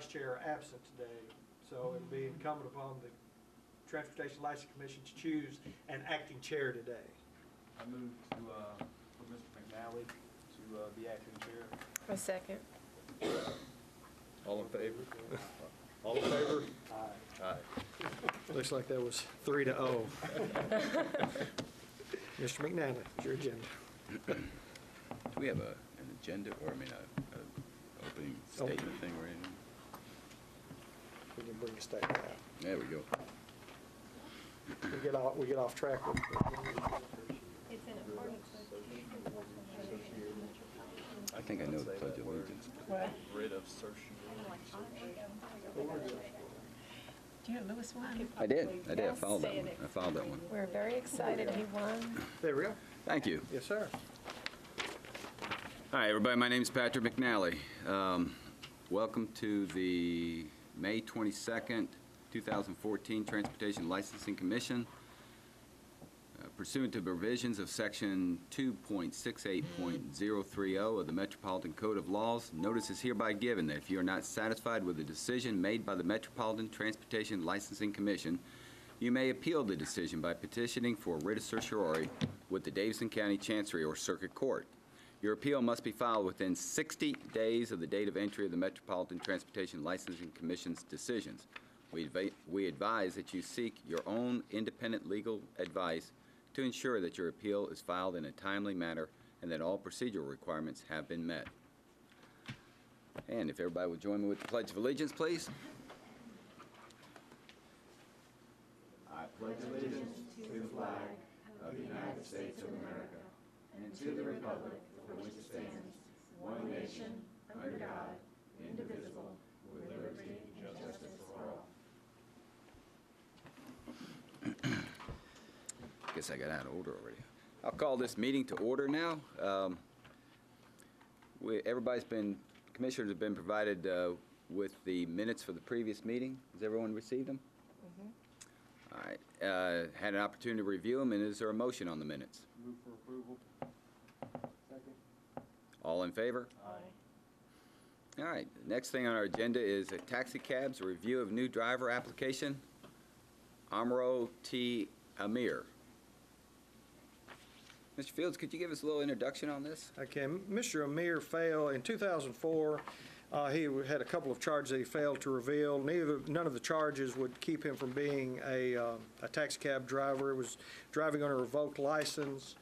vice chair are absent today, so it'll be incumbent upon the Transportation License Commission to choose an acting chair today. I move to for Mr. McNally to be acting chair. A second. All in favor? All in favor? Aye. Aye. Looks like that was 3-0. Mr. McNally, it's your agenda. Do we have an agenda, or a opening statement thing or anything? We can bring a statement out. There we go. We get off track with It's in accordance with. I think I know the Pledge of Allegiance. What? Rid of certiorari. Do you know Lewis won? I did. I followed that one. I followed that one. We're very excited he won. There we go. Thank you. Yes, sir. Hi, everybody. My name is Patrick McNally. Welcome to the May 22nd, 2014 Transportation Licensing Commission. Pursuant to provisions of Section 2.68.030 of the Metropolitan Code of Laws, notice is hereby given that if you are not satisfied with the decision made by the Metropolitan Transportation Licensing Commission, you may appeal the decision by petitioning for writ of certiorari with the Davidson County Chancery or Circuit Court. Your appeal must be filed within 60 days of the date of entry of the Metropolitan Transportation Licensing Commission's decisions. We advise that you seek your own independent legal advice to ensure that your appeal is filed in a timely manner and that all procedural requirements have been met. And if everybody would join me with the Pledge of Allegiance, please. I pledge allegiance to the flag of the United States of America and to the republic for which it stands, one nation, under God, indivisible, with liberty and justice for all. I guess I got out of order already. I'll call this meeting to order now. Commissioners have been provided with the minutes for the previous meeting. Has everyone received them? Mm-hmm. All right. Had an opportunity to review them, and is there a motion on the minutes? Move for approval. Second. All in favor? Aye. All right. The next thing on our agenda is a taxi cabs, a review of new driver application. Amro T. Amir. Mr. Fields, could you give us a little introduction on this? Okay, Mr. Amir failed in 2004. He had a couple of charges that he failed to reveal. None of the charges would keep him from being a taxi cab driver. It was driving on a revoked license.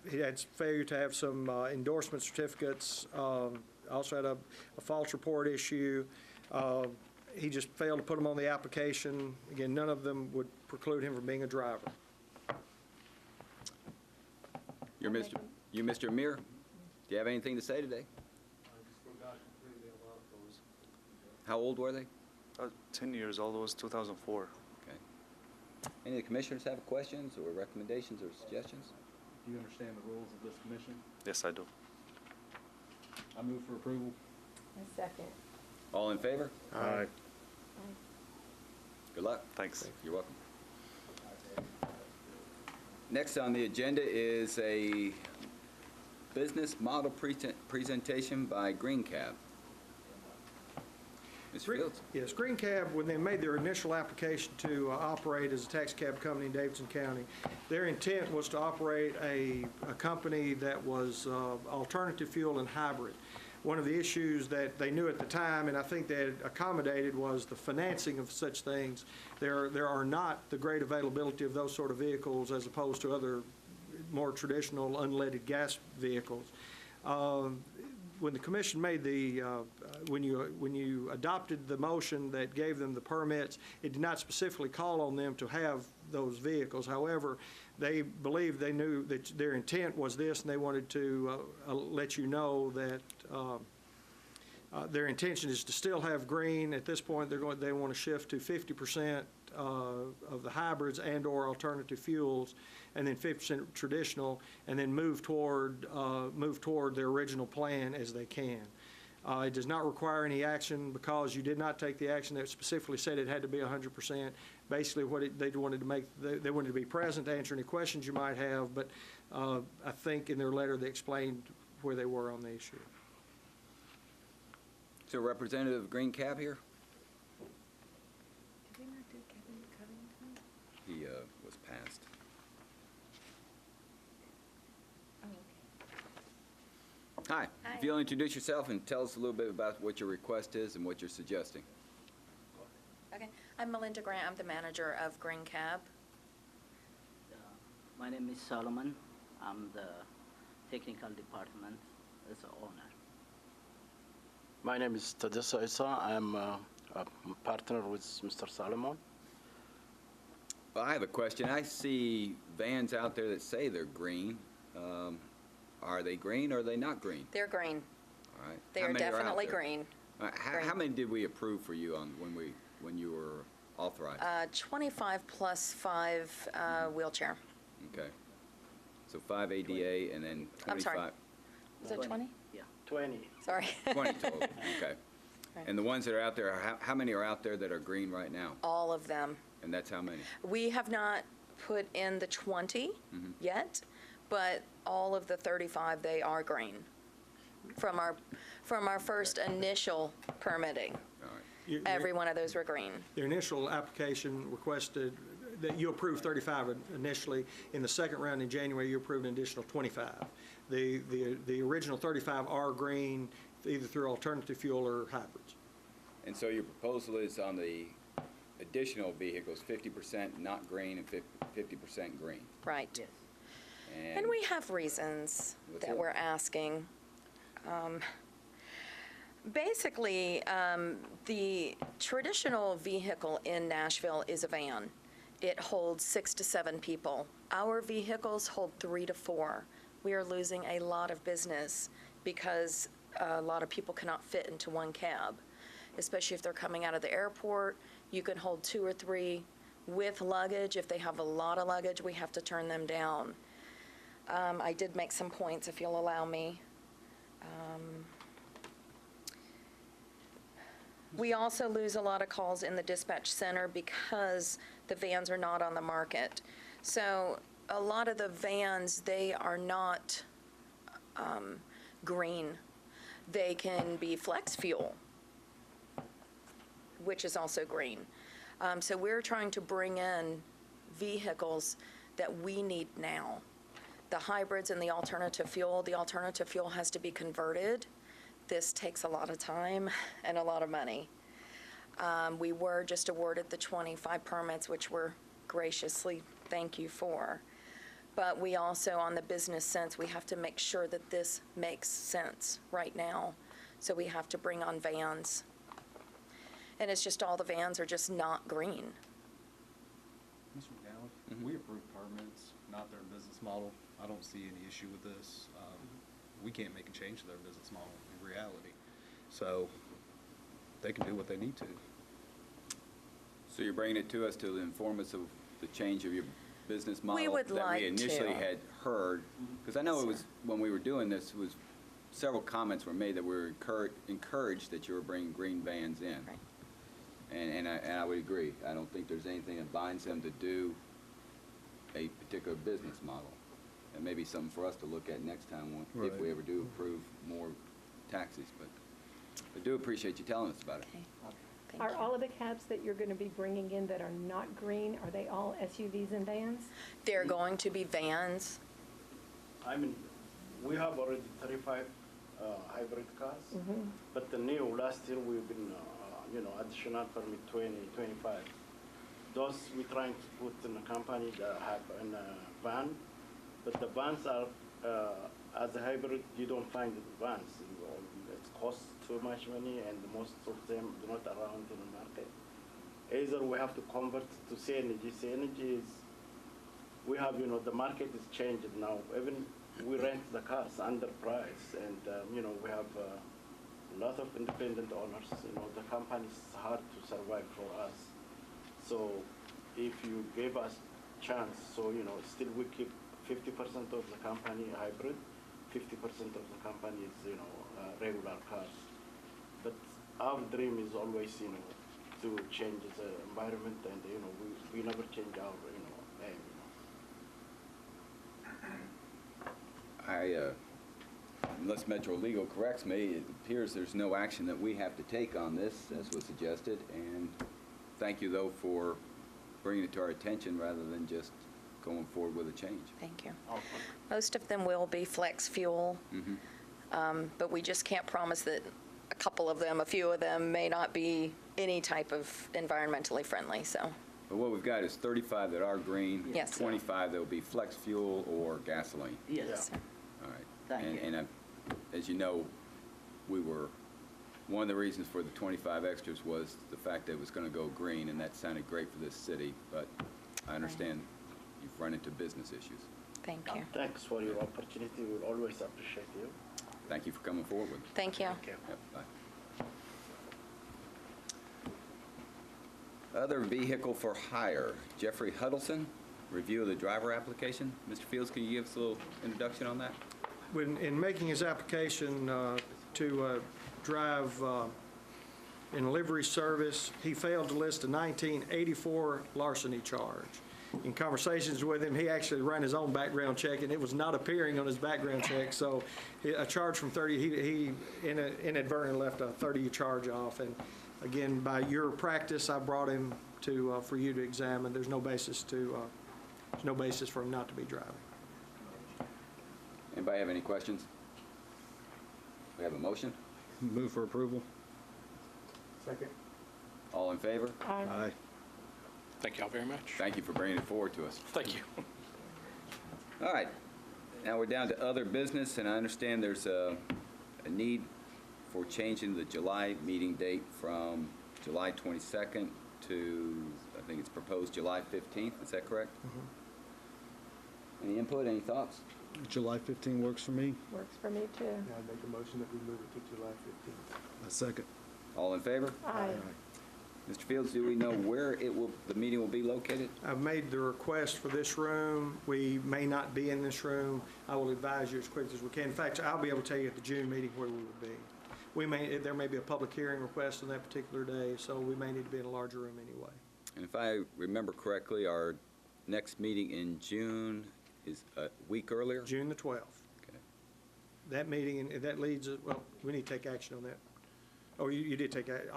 He had failure to have some endorsement certificates. Also had a false report issue. He just failed to put them on the application. Again, none of them would preclude him from being a driver. You're Mr. Amir. Do you have anything to say today? I just forgot completely about those. How old were they? 10 years old. It was 2004. Okay. Any of the commissioners have questions or recommendations or suggestions? Do you understand the rules of this commission? Yes, I do. I move for approval. A second. All in favor? Aye. Good luck. Thanks. You're welcome. Next on the agenda is a business model presentation by Green Cab. Mr. Fields. Yes, Green Cab, when they made their initial application to operate as a taxi cab company in Davidson County, their intent was to operate a company that was alternative fuel and hybrid. One of the issues that they knew at the time, and I think they had accommodated, was the financing of such things. There are not the great availability of those sort of vehicles as opposed to other more traditional unleaded gas vehicles. When the commission made when you adopted the motion that gave them the permits, it did not specifically call on them to have those vehicles. However, they believed they knew that their intent was this, and they wanted to let you know that their intention is to still have green. At this point, they want to shift to 50% of the hybrids and/or alternative fuels, and then 50% traditional, and then move toward their original plan as they can. It does not require any action because you did not take the action that specifically said it had to be 100%. Basically, they wanted to be present to answer any questions you might have, but I think in their letter they explained where they were on the issue. So Representative of Green Cab here? Did we not do Kevin Covington? He was passed. Oh, okay. Hi. Hi. If you'll introduce yourself and tell us a little bit about what your request is and what you're suggesting. Okay, I'm Melinda Grant, I'm the manager of Green Cab. My name is Solomon. I'm the technical department as the owner. My name is Tadessa Issa. I'm a partner with Mr. Solomon. Well, I have a question. I see vans out there that say they're green. Are they green or are they not green? They're green. All right. They How are many out definitely there? green. All right. How Green. many did we approve for you on when you were authorized? 25 plus 5 wheelchair. Okay. So 5 ADA and then 25. I'm sorry. Was it 20? Yeah. 20. Sorry. 20 total. Okay. Right. And the ones that are out there, how many are out there that are green right now? All of them. And that's how many? We have not put in the 20 yet, but all of the 35, they are green from our first initial permitting. All right. Every one of those were green. Your initial application requested that you approved 35 initially. In the second round in January, you approved an additional 25. The original 35 are green, either through alternative fuel or hybrids. And so your proposal is on the additional vehicles, 50% not green and 50% green. Right. Yes. And we have reasons What's that that? we're asking. Basically, the traditional vehicle in Nashville is a van. It holds 6 to 7 people. Our vehicles hold 3 to 4. We are losing a lot of business because a lot of people cannot fit into one cab, especially if they're coming out of the airport. You can hold 2 or 3 with luggage. If they have a lot of luggage, we have to turn them down. I did make some points, if you'll allow me. We also lose a lot of calls in the dispatch center because the vans are not on the market. So a lot of the vans, they are not green. They can be flex fuel, which is also green. So we're trying to bring in vehicles that we need now. The hybrids and the alternative fuel has to be converted. This takes a lot of time and a lot of money. We were just awarded the 25 permits, which we're graciously thank you for. But we also, on the business sense, we have to make sure that this makes sense right now. So we have to bring on vans. And it's just all the vans are just not green. Mr. McNally, we approve permits, not their business model. I don't see any issue with this. We can't make a change to their business model in reality. So they can do what they need to. So you're bringing it to us to inform us of the change of your business model We would that like we initially to. had heard? Because I know it was, when we were doing this, was several comments were made that we were encouraged that you were bringing green vans in. Right. And I would agree. I don't think there's anything that binds them to do a particular business model. And maybe something for us to look at next time if we ever do approve more taxis. But I do appreciate you telling us about it. Okay. Thank Are you. all of the cabs that you're going to be bringing in that are not green, are they all SUVs and vans? They're going to be vans. I mean, we have already 35 hybrid cars, but the new, last year we've been, additional permit 20, 25. Those we're trying to put in a company that have in a van, but the vans are, as a hybrid, you don't find the vans. It costs too much money and most of them are not around in the market. Either we have to convert to CNG. CNG is, we have, the market is changed now. Even we rent the cars under price and, we have a lot of independent owners. The company is hard to survive for us. So if you give us chance, so, still we keep 50% of the company hybrid, 50% of the company is, regular cars. But our dream is always, to change the environment and, we never change our, aim. unless Metro Legal corrects me, it appears there's no action that we have to take on this, as was suggested. And thank you, though, for bringing it to our attention rather than just going forward with a change. Thank you. Most of them will be flex fuel, but we just can't promise that a few of them may not be any type of environmentally friendly, so. But what we've got is 35 that are green. Yes. 25 that will be flex fuel or gasoline. Yes. All right. Thank you. And as you know, one of the reasons for the 25 extras was the fact that it was going to go green, and that sounded great for this city, but I understand you've run into business issues. Thank you. Thanks for your opportunity. We'll always appreciate you. Thank you for coming forward with it. Thank you. Okay. Yep, bye. Other vehicle for hire, Jeffrey Huddleston, review of the driver application. Mr. Fields, can you give us a little introduction on that? In making his application to drive in a livery service, he failed to list a 1984 larceny charge. In conversations with him, he actually ran his own background check, and it was not appearing on his background check. So a charge from 30, he inadvertently left a 30 charge off. And again, by your practice, I brought him to for you to examine. There's no basis for him not to be driving. Anybody have any questions? We have a motion. Move for approval. Second. All in favor? Aye. Thank y'all very much. Thank you for bringing it forward to us. Thank you. All right. Now we're down to other business, and I understand there's a need for changing the July meeting date from July 22nd to, I think it's proposed July 15th. Is that correct? Any input, any thoughts? July 15 works for me. Works for me, too. I'd make a motion that we move it to July 15th. A second. All in favor? Aye. Mr. Fields, do we know where the meeting will be located? I've made the request for this room. We may not be in this room. I will advise you as quickly as we can. In fact, I'll be able to tell you at the June meeting where we will be. There may be a public hearing request on that particular day, so we may need to be in a larger room anyway. And if I remember correctly, our next meeting in June is a week earlier? June the 12th. Okay. That meeting, and that leads, well, we need to take action on that. Oh, you did take action.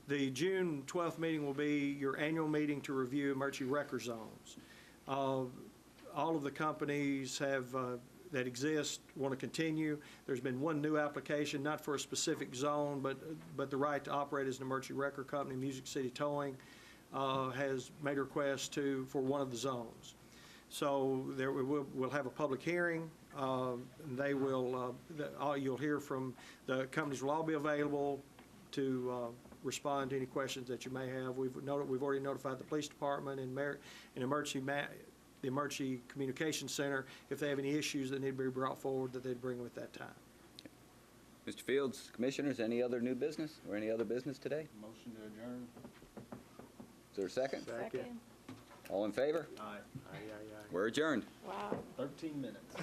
The June 12th meeting will be your annual meeting to review emergency record zones. All of the companies that exist want to continue. There's been one new application, not for a specific zone, but the right to operate as an emergency record company. Music City Towing has made a request for one of the zones. So we'll have a public hearing. They will, you'll hear from the companies will all be available to respond to any questions that you may have. We've already notified the police department and the Emergency Communications Center if they have any issues that need to be brought forward, that they'd bring them at that time. Mr. Fields, Commissioners, any other new business or any other business today? Motion to adjourn. Is there a second? Second. All in favor? Aye. Aye, aye, aye. We're adjourned. Wow. 13 minutes.